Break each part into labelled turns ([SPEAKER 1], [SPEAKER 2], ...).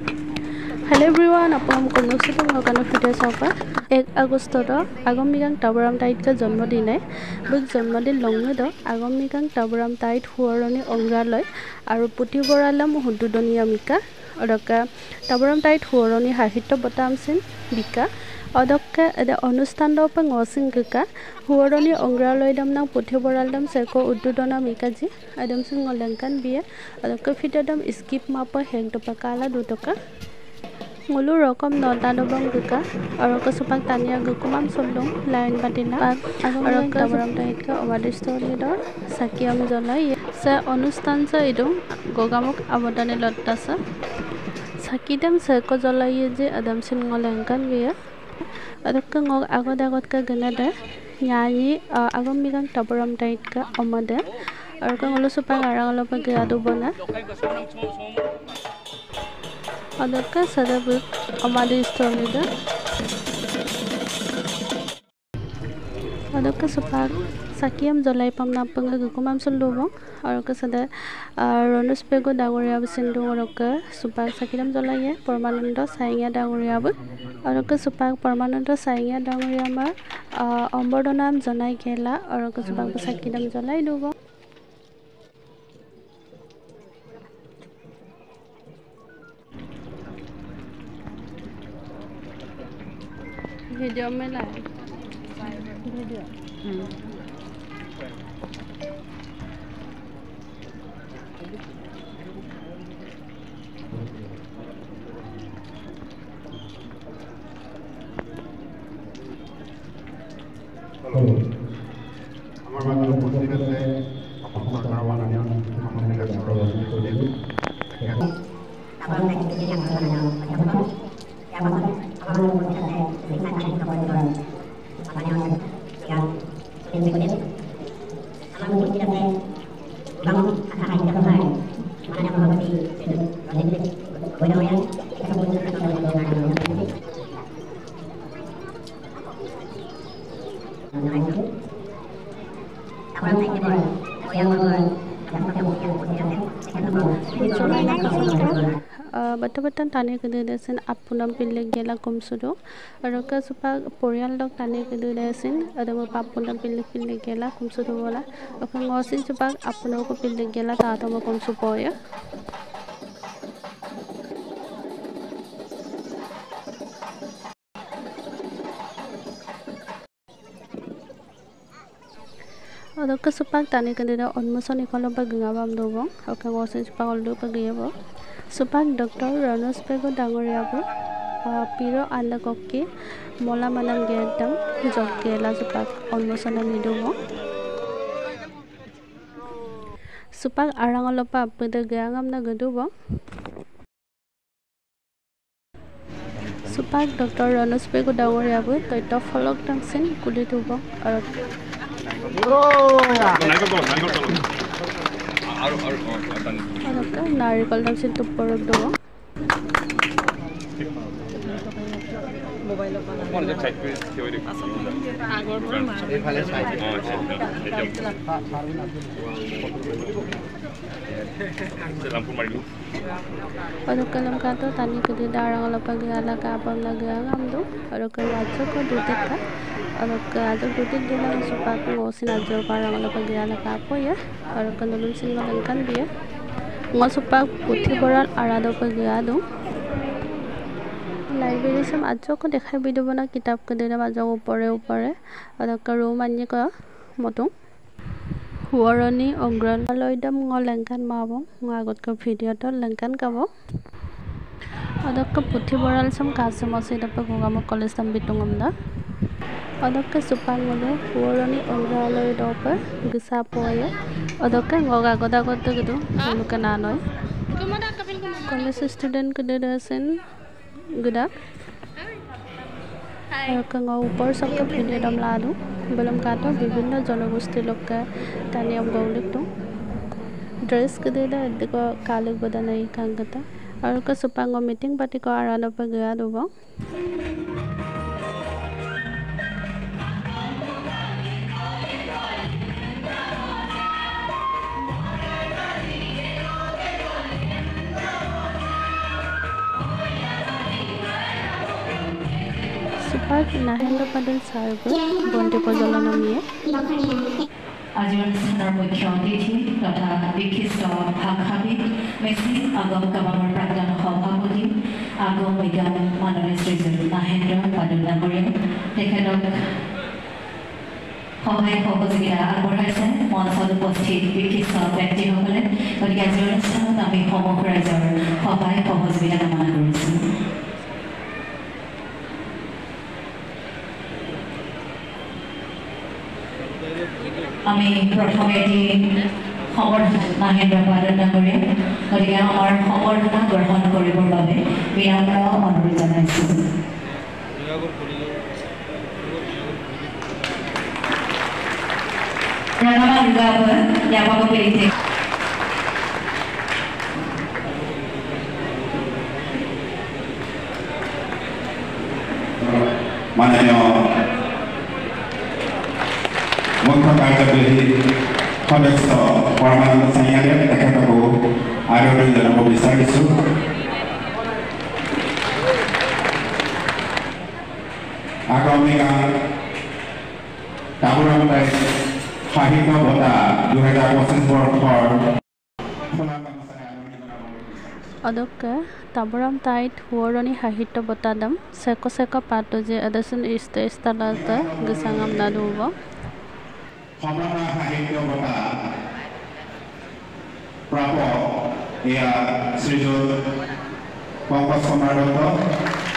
[SPEAKER 1] Hello everyone, अपना कन्नौसित मकाना फिटे सापा 1 আগষ্ট आगमिकां ताबराम ताइट का जन्मदिन है बुक जन्मदिन लंगे दो आगमिकां ताबराम ताइट हुआरनी अंग्रालय और पुथिबरालाम हुदुदनिया मिका अडका ताबराम ताइट हुआरनी साहित्य बतामसिन बिका अदक्का अनुष्ठान दो पर ngosing गका हुआरनी अंग्रालय दमना पुथिबरालाम सेको उद्दुदना मिकाजी आदमसिन ngolengkan बिया अदक्का फिटेदम स्किप मापा हेंग टपकाला दुटका Mulu rokom nota dobong guka oroko supak tania gukumam soldong lain batina oroko tabaram tahitka obadisto lidor sakiam jolai se onustan sa idung gogamok abodane lottasa sakidam se ko jolai je adam sin ngolengkan biya adokka ngok agot ka ganada nyani agam migang tabaram tahitka omade oroko ngolu supak arangalopa gadu bona Adakka sadabuk amadi istorida Adakka supak sakiam jolai pamna panga gukumam sulubong Adakka sada ronus pego dangoriab sindung adakka supak sakiram jolai permanento saingya dangoriab Adakka supak permanento saingya dangoriama ombordonam jonai gela adakka supak sakiram jolai dubo Video में लाए video
[SPEAKER 2] Halo, আমার মাত্র উপস্থিত আছে আপনার মাননীয় মুখ্যমন্ত্রী doctor Rajani Chowdhury Bata-batan tani kedudasin apunam pilih gela kumsudo Aroka supa porial dok tani kedudasin Adamo papunam pilih gela kumsudo bola Oka ngosin supa apunam ko pilih gela taatama kumsupoya Adokka supak tani keduda onmuson ikoloba gengabam dobong Oka ngosin supa oldo pagiyabo Supak Dr. Ranus Pego Dangoriabu Piro Anda Koki Mola Manam Gedam Jokela Supak Onmosana Midumo Supak Arangolopa Peda Gangam na Gadubo Supak Dr. Ranus Pego Dangoriabu Toito Folok Tamsin Kuditubo Adakka narikol tamsin tupporog do mobile pa na mon side pe theory agor pore ma ephale side lampur marilu Adakka lam kato tani kedi darang lapa gala ka apam lagam do adakka rajya ko dutikka Adakka adok dutik dila supak ngosin ajor parang lapa gala ka apo ya adakka nulun sin ngolengkan biya ngosupak puthiboral arado pagado library sam ajo ko dekhai bidobona kitab ko dena bajo upore adakka room anye ko motung huarani angraloidam ngolengkan mabong ngagot ko video to lengkan kabo adakka puthiboral sam kasamase dapa gogamo college tam bitungamda Adakka supangolo huarani angraloid dopa gisa poya Adakka ngoga goda gitu luka nanoy college student kededasin gudak Adakka ngo upor sabka video dam ladu belum kato bibinno janogosti lokka taniyam gaulik to dress kededa deko kalik badanai kangata Adakka supango meeting pati ko arano pagado bo
[SPEAKER 1] সুপাক নাহেন্দ্ৰ পাদুল ছাৰবোৰ বন্তি প্ৰজ্বলনমীয়ে
[SPEAKER 3] আজিৰ অনুষ্ঠানৰ মুখ্য অতিথি তথা বিশিষ্ট ভাষাবিদ মেচিন আগম কামামৰ প্ৰাক্তন সভাপতি আগম বিজ্ঞান মাননীয় শ্ৰীযুত নাহেন্দ্ৰ পাদুল ডাঙৰীয়া তেখেতক সহায় সহযোগিতা আগবঢ়াইছে মঞ্চত উপস্থিত বিশিষ্ট ব্যক্তিসকলে। গতিকে আজিৰ অনুষ্ঠানত আমি সমগ্ৰ ৰাইজৰ সহায় সহযোগিতা কামনা কৰিছোঁ। আমি প্ৰথমে নাহেন্দ্ৰ পাদুল ডাঙৰীয়া গতিকে আমাৰ সম্বৰ্ধনা গ্ৰহণ কৰিবৰ বাবে বিনম্ৰ অনুৰোধ জনাইছোঁ।
[SPEAKER 4] মাননীয় মুখ্য কাৰ্যবাহী সদস্য পৰমানন্দ চাৰিয়ালে তেখেতকো আদৰণি জনাব বিচাৰিছোঁ। আগামীকাল তাবুৰাম তাইট সাহিত্য বঁটা 2025 বৰ্ষৰ
[SPEAKER 1] অধ্যক্ষ তাবুৰাম তাইট সুৱৰণী সাহিত্য বঁটা দাম চেক চেক পাতো যে আদৰ্শন ইষ্টালাত গসাঙাম নাদুব
[SPEAKER 4] সমগ্ৰ সাহিত্য বঁটা প্ৰাপক এয়া শ্ৰীযুত পংকজ কুমাৰ দত্ত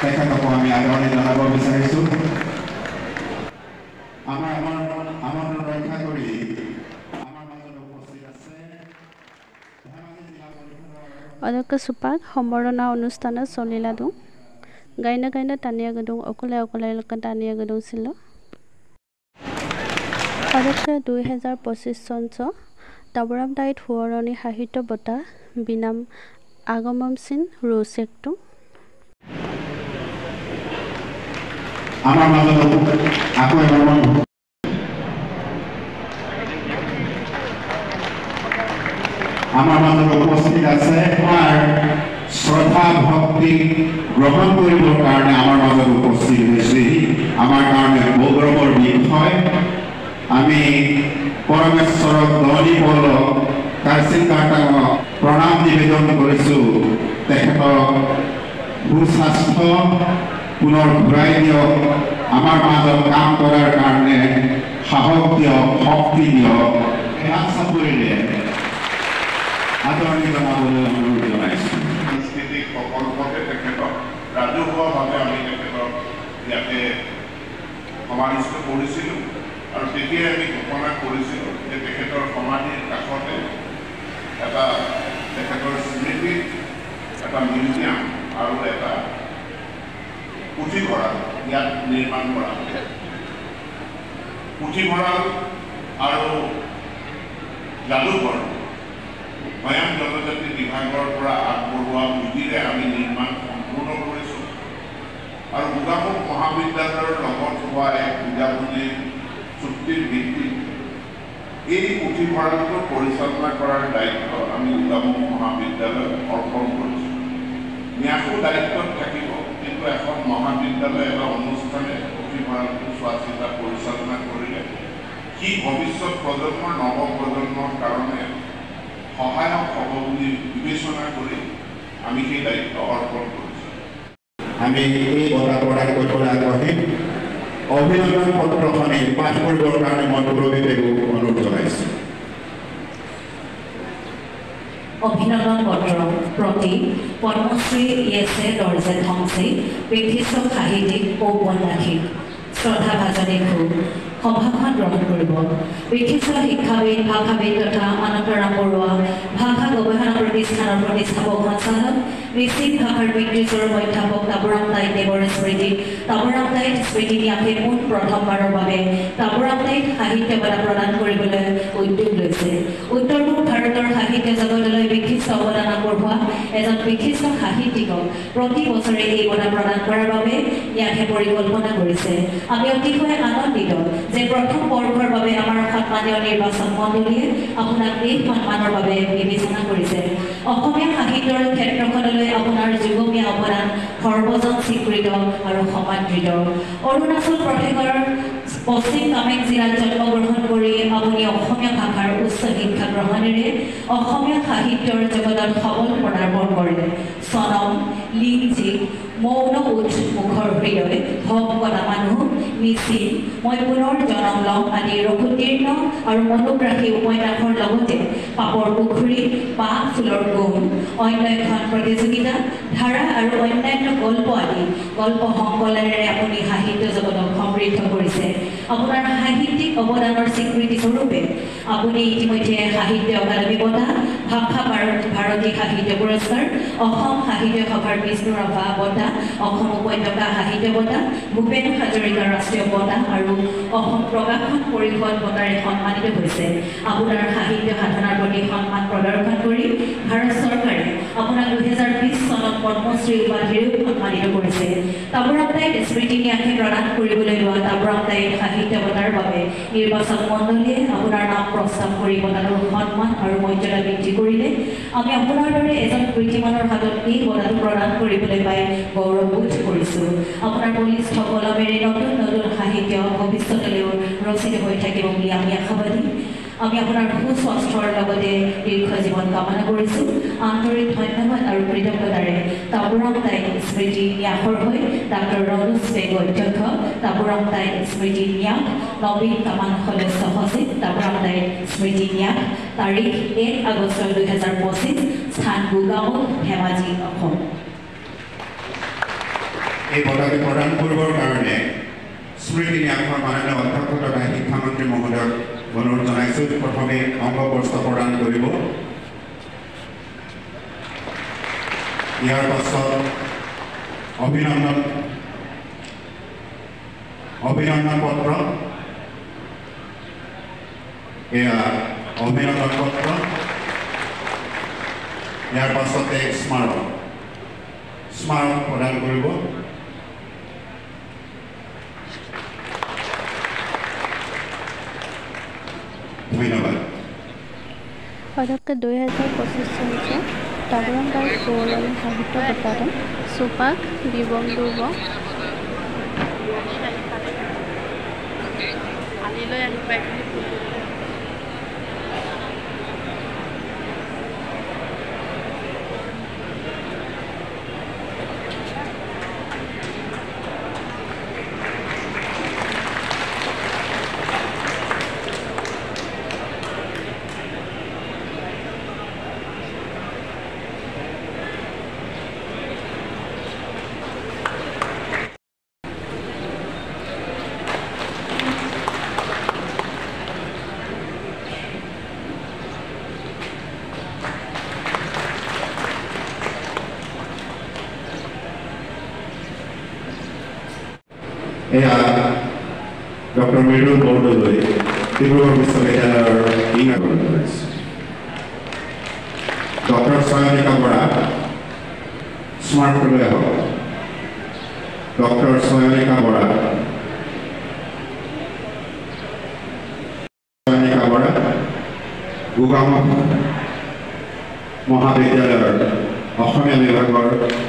[SPEAKER 4] তেখেতকো আমি আদৰণি জনাব বিচাৰিছোঁ। আমাৰ আমন্ত্ৰণ ৰক্ষা কৰি আমাৰ মাজত উপস্থিত আছে
[SPEAKER 1] অধ্যক্ষ সুপাক সম্বৰ্ধনা অনুষ্ঠানত চলিলা দোং গাইনা গাইনা টানিয়া গদুং অকলে অকলে টানিয়া গদুং ছিল অধ্যক্ষ 2025 চনচ তাবুৰাম তাইট সুৱৰণী সাহিত্য বঁটা বিনাম আগমম সিং ৰোচেকটো
[SPEAKER 4] আমাৰ মাজত আকৌ এবাৰ আমাৰ মাজত উপস্থিত আছে আমাৰ শ্ৰদ্ধা ভক্তি গ্ৰহণ কৰিবৰ কাৰণে আমাৰ মাজত উপস্থিত হৈছে আমাৰ কাৰণে গৌৰৱৰ বিষয়। আমি পৰমেশ্বৰক ধনী পলক কাৰ্চিন কাৰ্টাক প্ৰণাম নিবেদন কৰিছোঁ। তেখেতক সুস্বাস্থ্য পুনৰ ঘূৰাই দিয়ক, আমাৰ মাজত কাম কৰাৰ কাৰণে সাহস দিয়ক, শক্তি দিয়ক। চাপৰিলে আদৰণি জনাবলৈ অনুৰোধ জনাইছোঁ।
[SPEAKER 5] সাংস্কৃতিক প্ৰকল্পতে তেখেতক ৰাজহুৱাভাৱে আমি তেখেতক ইয়াতে সমাধিস্থ কৰিছিলোঁ আৰু তেতিয়াই আমি ঘোষণা কৰিছিলোঁ যে তেখেতৰ সমাধিৰ কাষতে এটা তেখেতৰ স্মৃতিত এটা মিউজিয়াম আৰু এটা পুথিভঁৰাল ইয়াত নিৰ্মাণ কৰা হ'ব। পুথিভঁৰাল আৰু যাদুঘৰ স্বয়ং জনজাতি বিভাগৰ পৰা আগবঢ়োৱা পুঁজিৰে আমি নিৰ্মাণ সম্পূৰ্ণ কৰিছোঁ আৰু গোগামুখ মহাবিদ্যালয়ৰ লগত হোৱা এক বুজাবুজি চুক্তিৰ ভিত্তিত এই পুথিভঁৰালটো পৰিচালনা কৰাৰ দায়িত্ব আমি গোগামুখ মহাবিদ্যালয়ক অৰ্পণ কৰিছোঁ। ন্যাসো দায়িত্বত থাকিব, কিন্তু এখন মহাবিদ্যালয় এটা অনুষ্ঠানে পুথিভঁৰালটো চোৱা চিতা পৰিচালনা কৰিলে সি ভৱিষ্যত প্ৰজন্মৰ নৱপ্ৰজন্মৰ কাৰণে সহায়ক হ'ব বুলি বিবেচনা কৰি আমি সেই দায়িত্ব অৰ্পণ কৰিছোঁ।
[SPEAKER 4] আমি এই বঁটা প্ৰদান কৰিবলৈ আগ্ৰহী। অভিনন্দন পত্ৰখনি পাঠ কৰিবৰ কাৰণে মই পুৰোহিতকো অনুৰোধ জনাইছোঁ।
[SPEAKER 3] অভিনন্দন পত্ৰ প্ৰতি পদ্মশ্ৰী ইয়েছে দৰ্জে থংচে বিশিষ্ট সাহিত্যিক ঔপন্যাসিক শ্ৰদ্ধাভাজনী ঘোষ সভাখন গ্ৰহণ কৰিব। বিশিষ্ট শিক্ষাবিদ ভাষাবিদ তথা অনন্তৰাম বৰুৱা ভাষা গৱেষণা প্ৰতিষ্ঠানৰ প্ৰতিষ্ঠাপক সঞ্চালক মিচিং ভাষাৰ বিকৃতৰ অধ্যাপক তাবুৰাম তাইট দেৱৰ স্মৃতিত তাবুৰাম তাইট স্মৃতি ন্যাসে পোন প্ৰথমবাৰৰ বাবে তাবুৰাম তাইট সাহিত্য বঁটা প্ৰদান কৰিবলৈ উদ্যোগ লৈছে। উত্তৰ পূব ভাৰত ভাৰতৰ সাহিত্য জগতলৈ বিশিষ্ট অৱদান আগবঢ়োৱা এজন বিশিষ্ট সাহিত্যিকক প্ৰতি বছৰে এই বঁটা প্ৰদান কৰাৰ বাবে ইয়াকে পৰিকল্পনা কৰিছে। আমি অতিশয় আনন্দিত যে প্ৰথম বৰ্ষৰ বাবে আমাৰ সন্মানীয় নিৰ্বাচন মণ্ডলীয়ে আপোনাক এই সন্মানৰ বাবে বিবেচনা কৰিছে। অসমীয়া সাহিত্যৰ ক্ষেত্ৰখনলৈ আপোনাৰ যুগমীয়া অৱদান সৰ্বজন স্বীকৃত আৰু সমাদৃত। অৰুণাচল প্ৰদেশৰ পশ্চিম কামেং জিলাত জন্মগ্ৰহণ কৰি আপুনি অসমীয়া ভাষাৰ উচ্চ শিক্ষা গ্ৰহণেৰে অসমীয়া সাহিত্যৰ জগতত সবল পদাৰ্পণ কৰে। চনম, লিংজিক, মৌন উঠ মুখৰ হৃদয়, হক কটা মানুহ, মিছিল, মই পুনৰ জনম লম আদি ৰঘুতীৰ্ণ আৰু মনোগ্ৰাহী উপন্যাসৰ লগতে পাপৰ পুখুৰী, বাঁহ ফুলৰ গুণ, অন্য এখন প্ৰতিযোগিতা, ধাৰা আৰু অন্যান্য গল্প আদি গল্প সংকলনেৰে আপুনি সাহিত্য জগতক সমৃদ্ধ কৰিছে। আপোনাৰ সাহিত্যিক অৱদানৰ স্বীকৃতি স্বৰূপে আপুনি ইতিমধ্যে সাহিত্য অকাডেমী বঁটা, ভাষা ভাৰতী সাহিত্য পুৰস্কাৰ, অসম সাহিত্য সভাৰ বিষ্ণুৰাভা বঁটা, অসম উপত্যকা সাহিত্য বঁটা, ভূপেন হাজৰিকা ৰাষ্ট্ৰীয় বঁটা আৰু অসম প্ৰকাশন পৰিষদ বঁটাৰে সন্মানিত হৈছে। আপোনাৰ সাহিত্য সাধনাৰ প্ৰতি সন্মান প্ৰদৰ্শন কৰি ভাৰত চৰকাৰে আপোনাক 2020 চনত পদ্মশ্ৰী উপাধিৰেও সন্মানিত কৰিছে। তাবুৰাম তাইত স্মৃতি ন্যাসে প্ৰদান কৰিবলৈ লোৱা তাবুৰাম তাইত সাহিত্য বঁটাৰ বাবে নিৰ্বাচন মণ্ডলীয়ে আপোনাৰ নাম প্ৰস্তাৱ কৰি বঁটাটোৰ সন্মান আৰু মৰ্যাদা বৃদ্ধি কৰিলে আমি আপোনাৰ দৰে এজন কৃতিমানৰ হাতত এই বঁটাটো প্ৰদান কৰিবলৈ পাই গৌৰৱবোধ কৰিছোঁ। আপোনাৰ বলিষ্ঠ কলমেৰে নতুন নতুন সাহিত্য ভৱিষ্যতলৈও ৰচিত হৈ থাকিব বুলি আমি আশাবাদী। আমি আপোনাৰ সুস্বাস্থ্যৰ লগতে দীৰ্ঘ জীৱন কামনা কৰিছোঁ। আন্তৰিক ধন্যবাদ আৰু কৃতজ্ঞতাৰে তাবুৰাম তাইত স্মৃতি ন্যাসৰ হৈ ডাক্তৰ ৰনোজ বেগ অধ্যক্ষ, তাবুৰাম তাইত স্মৃতি ন্যাস, নবীন কামান সদস্য সচিব, তাবুৰাম তাইত স্মৃতি ন্যাস, তাৰিখ 1 আগষ্ট 2025, স্থান গুগামুখ, ধেমাজি, অসম।
[SPEAKER 4] এই বঁটাটো প্ৰদান কৰিবৰ কাৰণে স্মৃতি ন্যাসৰ মাননীয় অধ্যক্ষ তথা শিক্ষামন্ত্ৰী মহোদয়ক অনুৰোধ জনাইছোঁ। প্ৰথমে অংগবস্ত্ৰ প্ৰদান কৰিব। ইয়াৰ পাছত অভিনন্দন পত্ৰ, এয়া অভিনন্দন পত্ৰ। ইয়াৰ পাছতে স্মাৰক প্ৰদান কৰিব। ধন্যবাদ।
[SPEAKER 2] পদকে 2025 চনত তাবুৰাম তাইত পুৰণি সাহিত্য বঁটাটো চুপাক বিবং দুব
[SPEAKER 4] এয়া ডক্টৰ মৃদুল বৰদলৈ ডিব্ৰুগড় বিশ্ববিদ্যালয়ৰ ডিন ডক্টৰ চয়নিকা বৰা স্মাৰকলৈ আহক। ডক্টৰ চয়নিকা বৰা গোগামুখ মহাবিদ্যালয়ৰ অসমীয়া বিভাগৰ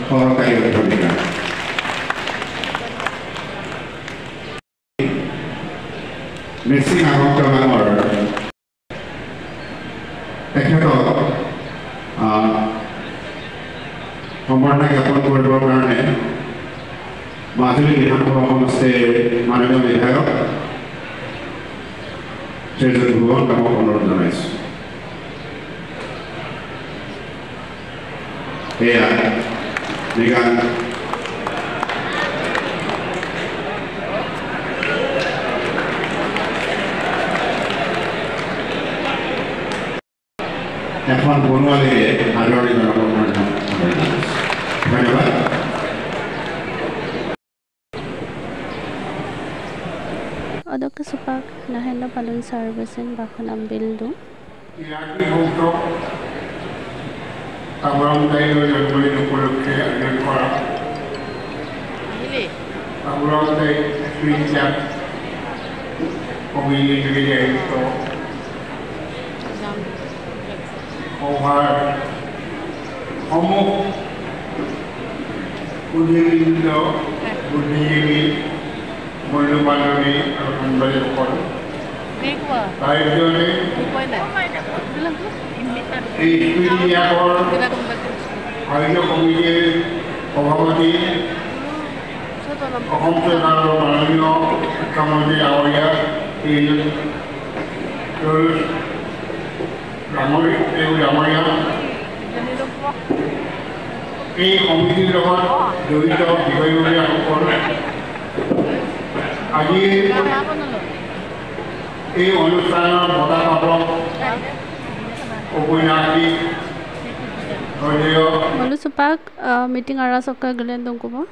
[SPEAKER 4] সহকাৰী অধ্যাপিকা। মিচিং আগমনৰ তেখেতক সম্বৰ্ধনা জ্ঞাপন কৰিবৰ কাৰণে মাজুলী বিধানসভা সমষ্টিৰ মাননীয় বিধায়ক শ্ৰীযুত ভুৱন কামক অনুৰোধ জনাইছোঁ। এয়া নিগান এখন বনোৱালীৰে আদৰণি জনাবৰ কাৰণে ধন্যবাদ।
[SPEAKER 2] অধ্যক্ষ চুপাক নাহেন্দ্ৰ পালন চাৰ্ভেচন বাসনাম বিল্ডু
[SPEAKER 6] ইরাকি উৎসব তাবরাম তাইটের জন্মদিন উপলক্ষে আয়োজন করা তাবরাম তাইট ক্রিশ্চান কমিউনিটি থেকে আয়োজিত সভার সমূহ বুদ্ধিবৃন্দ বুদ্ধিজীবী মূল্যবান্ধবী আৰু সাংবাদিকসকল তাইজনে এই স্কুল ন্যাসৰ আয়োজক কমিটিৰ সভাপতি অসম চৰকাৰৰ মাননীয় শিক্ষামন্ত্ৰী ডাঙৰীয়া ডাঙৰীয়া এই কমিটিৰ লগত জড়িত বিষয়ববীয়াসকল আজি এই অনুষ্ঠানৰ বঁটাপ্ৰাপক উপন্যাসিক
[SPEAKER 1] Malu sepak meeting arah sokka galen dong kubo.